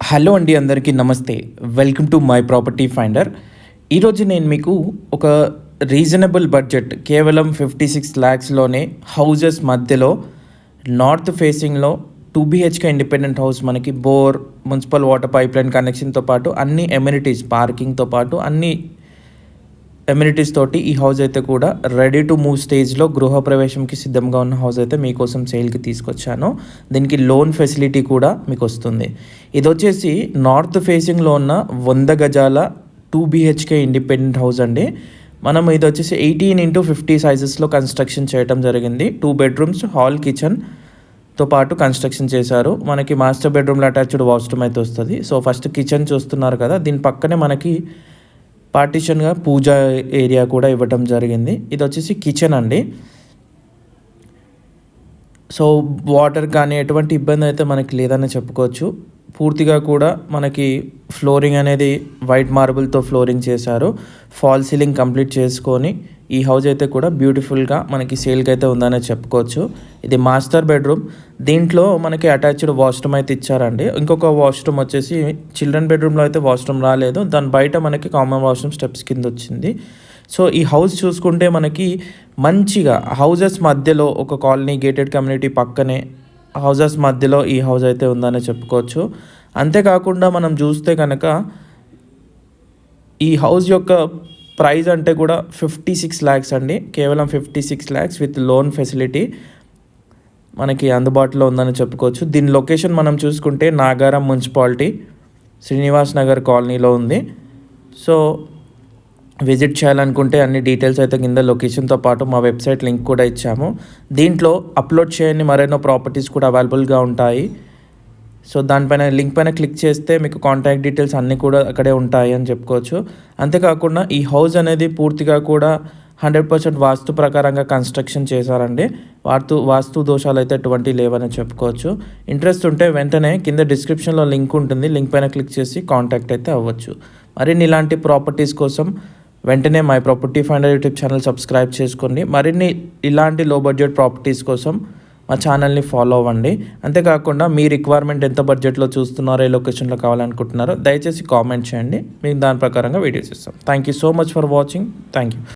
Hello అండి, అందరికీ నమస్తే. Welcome to my property finder. ఈరోజు నేను మీకు ఒక రీజనబుల్ బడ్జెట్ కేవలం 56 lakhsలోనే హౌజెస్ మధ్యలో నార్త్ ఫేసింగ్లో 2 BHK ఇండిపెండెంట్ హౌస్, మనకి bore, municipal water pipeline కనెక్షన్తో పాటు అన్ని ఎమ్యూనిటీస్, పార్కింగ్తో పాటు అన్ని ఎమ్యూనిటీస్ తోటి ఈ హౌస్ అయితే కూడా రెడీ టు మూవ్ స్టేజ్లో గృహప్రవేశంకి సిద్ధంగా ఉన్న హౌస్ అయితే మీకోసం సేల్కి తీసుకొచ్చాను. దీనికి లోన్ ఫెసిలిటీ కూడా మీకు వస్తుంది. ఇది వచ్చేసి నార్త్ ఫేసింగ్లో ఉన్న 100 గజాల 2 BHK ఇండిపెండెంట్ హౌస్ అండి. మనం ఇది వచ్చేసి 18x50 సైజెస్లో కన్స్ట్రక్షన్ చేయడం జరిగింది. 2 bedrooms, హాల్, కిచెన్తో పాటు కన్స్ట్రక్షన్ చేశారు. మనకి మాస్టర్ బెడ్రూమ్లో అటాచ్డ్ వాష్రూమ్ అయితే వస్తుంది. సో ఫస్ట్ కిచెన్ చూస్తున్నారు కదా, దీని పక్కనే మనకి పార్టీషన్గా పూజా ఏరియా కూడా ఇవ్వటం జరిగింది. ఇది వచ్చేసి కిచెన్ అండి. సో వాటర్ కానీ ఎటువంటి ఇబ్బంది అయితే మనకి లేదని చెప్పుకోవచ్చు. పూర్తిగా కూడా మనకి ఫ్లోరింగ్ అనేది వైట్ మార్బుల్తో ఫ్లోరింగ్ చేశారు. ఫాల్ సీలింగ్ కంప్లీట్ చేసుకొని ఈ హౌస్ అయితే కూడా బ్యూటిఫుల్గా మనకి సేల్కి అయితే ఉందనే చెప్పుకోవచ్చు. ఇది మాస్టర్ బెడ్రూమ్. దీంట్లో మనకి అటాచ్డ్ వాష్రూమ్ అయితే ఇచ్చారండి. ఇంకొక వాష్రూమ్ వచ్చేసి చిల్డ్రన్ బెడ్రూమ్లో అయితే వాష్రూమ్ రాలేదు, దాని బయట మనకి కామన్ వాష్రూమ్ స్టెప్స్ కింద వచ్చింది. సో ఈ హౌస్ చూసుకుంటే మనకి మంచిగా హౌజెస్ మధ్యలో ఒక కాలనీ, గేటెడ్ కమ్యూనిటీ పక్కనే హౌజెస్ మధ్యలో ఈ హౌస్ అయితే ఉందని చెప్పుకోవచ్చు. అంతేకాకుండా మనం చూస్తే కనుక ఈ హౌస్ యొక్క ప్రైస్ అంటే కూడా 56 lakhs అండి. కేవలం 56 lakhs విత్ లోన్ ఫెసిలిటీ మనకి అందుబాటులో ఉందని చెప్పుకోవచ్చు. దీని లొకేషన్ మనం చూసుకుంటే నాగారం మున్సిపాలిటీ, శ్రీనివాస్ నగర్ కాలనీలో ఉంది. సో విజిట్ చేయాలనుకుంటే అన్ని డీటెయిల్స్ అయితే కింద లొకేషన్తో పాటు మా వెబ్సైట్ లింక్ కూడా ఇచ్చాము. దీంట్లో అప్లోడ్ చేయని మరెన్నో ప్రాపర్టీస్ కూడా అవైలబుల్గా ఉంటాయి. సో దానిపైన లింక్ పైన క్లిక్ చేస్తే మీకు కాంటాక్ట్ డీటెయిల్స్ అన్నీ కూడా అక్కడే ఉంటాయి అని చెప్పుకోవచ్చు. అంతేకాకుండా ఈ హౌస్ అనేది పూర్తిగా కూడా 100% వాస్తు ప్రకారంగా కన్స్ట్రక్షన్ చేశారండి. వాస్తు దోషాలు అయితే ఎటువంటి లేవని చెప్పుకోవచ్చు. ఇంట్రెస్ట్ ఉంటే వెంటనే కింద డిస్క్రిప్షన్లో లింక్ ఉంటుంది, లింక్ పైన క్లిక్ చేసి కాంటాక్ట్ అయితే అవ్వచ్చు. మరిన్ని ఇలాంటి ప్రాపర్టీస్ కోసం వెంటనే my property finder YouTube channel subscribe చేసుకోండి. మరిన్ని ఇలాంటి లో బడ్జెట్ ప్రాపర్టీస్ కోసం మా ఛానల్ని ఫాలో అవ్వండి. అంతేకాకుండా మీ రిక్వైర్మెంట్ ఎంత బడ్జెట్లో చూస్తున్నారో, ఏ లొకేషన్లో కావాలనుకుంటున్నారో దయచేసి కామెంట్ చేయండి. మేము దాని ప్రకారంగా వీడియోస్ ఇస్తాం. Thank you so much for watching. Thank you.